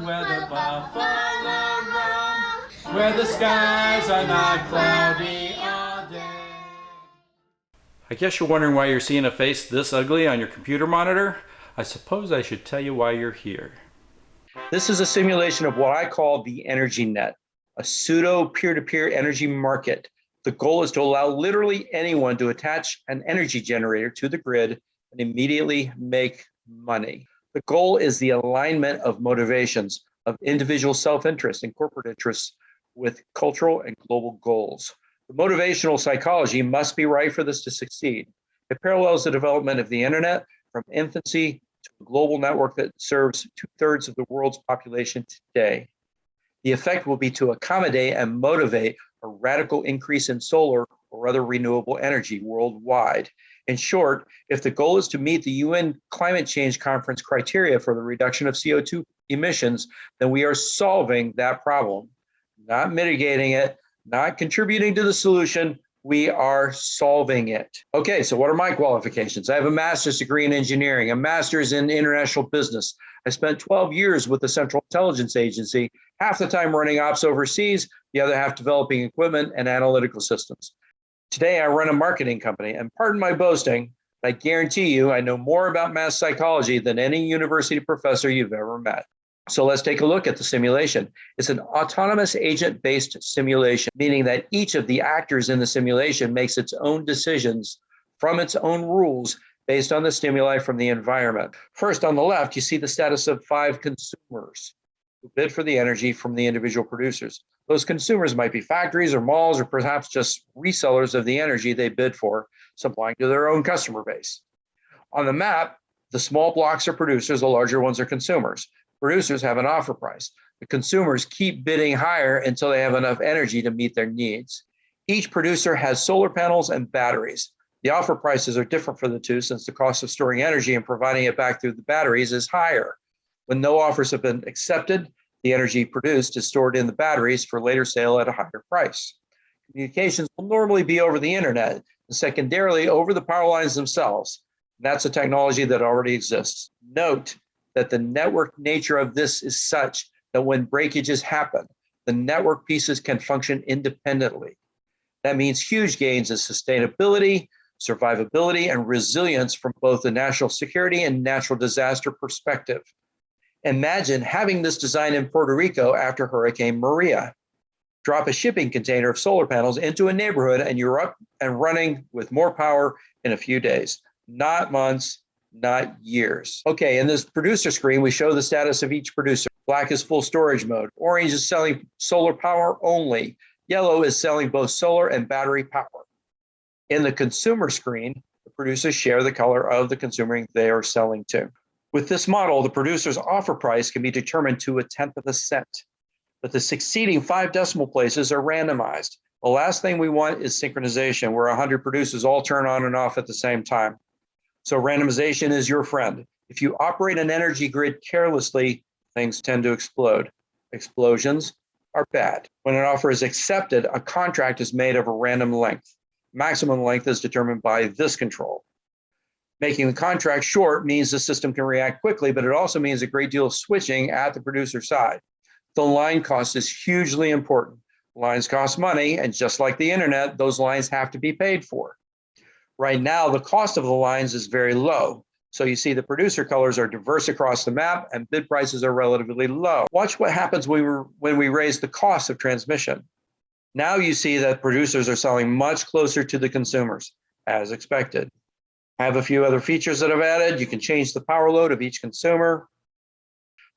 where the buffalo run, where the skies are not cloudy all day. I guess you're wondering why you're seeing a face this ugly on your computer monitor. I suppose I should tell you why you're here. This is a simulation of what I call the energy net, a pseudo peer-to-peer energy market. The goal is to allow literally anyone to attach an energy generator to the grid and immediately make money. The goal is the alignment of motivations of individual self-interest and corporate interests with cultural and global goals. The motivational psychology must be right for this to succeed. It parallels the development of the internet from infancy to a global network that serves 2/3 of the world's population today. The effect will be to accommodate and motivate a radical increase in solar or other renewable energy worldwide. In short, if the goal is to meet the UN Climate Change Conference criteria for the reduction of CO2 emissions, then we are solving that problem, not mitigating it, not contributing to the solution. We are solving it. Okay, so what are my qualifications? I have a master's degree in engineering, a master's in international business. I spent 12 years with the Central Intelligence Agency, half the time running ops overseas, the other half developing equipment and analytical systems. Today, I run a marketing company, and pardon my boasting, I guarantee you I know more about mass psychology than any university professor you've ever met. So let's take a look at the simulation. It's an autonomous agent-based simulation, meaning that each of the actors in the simulation makes its own decisions from its own rules based on the stimuli from the environment. First, on the left, you see the status of 5 consumers who bid for the energy from the individual producers. Those consumers might be factories or malls or perhaps just resellers of the energy they bid for, supplying to their own customer base. On the map, the small blocks are producers, the larger ones are consumers. Producers have an offer price. The consumers keep bidding higher until they have enough energy to meet their needs. Each producer has solar panels and batteries. The offer prices are different for the two since the cost of storing energy and providing it back through the batteries is higher. When no offers have been accepted, the energy produced is stored in the batteries for later sale at a higher price. Communications will normally be over the internet and secondarily over the power lines themselves. That's a technology that already exists. Note that the network nature of this is such that when breakages happen, the network pieces can function independently. That means huge gains in sustainability, survivability, and resilience from both the national security and natural disaster perspective. Imagine having this design in Puerto Rico after Hurricane Maria. Drop a shipping container of solar panels into a neighborhood and you're up and running with more power in a few days, not months, not years. Okay, in this producer screen, we show the status of each producer. Black is full storage mode. Orange is selling solar power only. Yellow is selling both solar and battery power. In the consumer screen, the producers share the color of the consumer they are selling to. With this model, the producer's offer price can be determined to 1/10 of a cent, but the succeeding 5 decimal places are randomized. The last thing we want is synchronization, where 100 producers all turn on and off at the same time. So randomization is your friend. If you operate an energy grid carelessly, things tend to explode. Explosions are bad. When an offer is accepted, a contract is made of a random length. Maximum length is determined by this control. Making the contract short means the system can react quickly, but it also means a great deal of switching at the producer side. The line cost is hugely important. Lines cost money, and just like the internet, those lines have to be paid for. Right now, the cost of the lines is very low. So you see the producer colors are diverse across the map and bid prices are relatively low. Watch what happens when we raise the cost of transmission. Now you see that producers are selling much closer to the consumers, as expected. I have a few other features that I've added. You can change the power load of each consumer.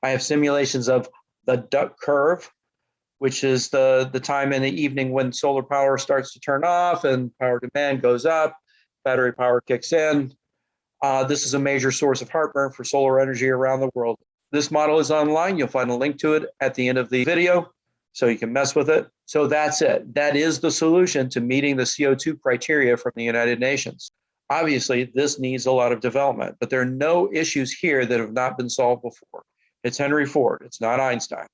I have simulations of the duck curve, which is the time in the evening when solar power starts to turn off and power demand goes up, battery power kicks in. This is a major source of heartburn for solar energy around the world. This model is online. You'll find a link to it at the end of the video so you can mess with it. So that's it. That is the solution to meeting the CO2 criteria from the United Nations. Obviously, this needs a lot of development, but there are no issues here that have not been solved before. It's Henry Ford. It's not Einstein.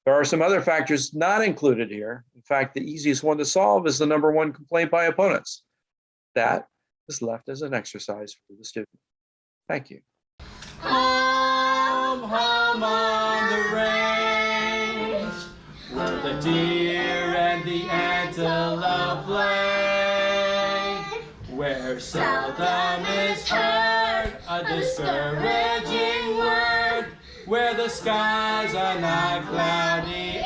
There are some other factors not included here. In fact, the easiest one to solve is the #1 complaint by opponents. That is left as an exercise for the student. Thank you. home on the range, where the deer and the antelope play, where seldom is heard a discouraging word, where the skies are not cloudy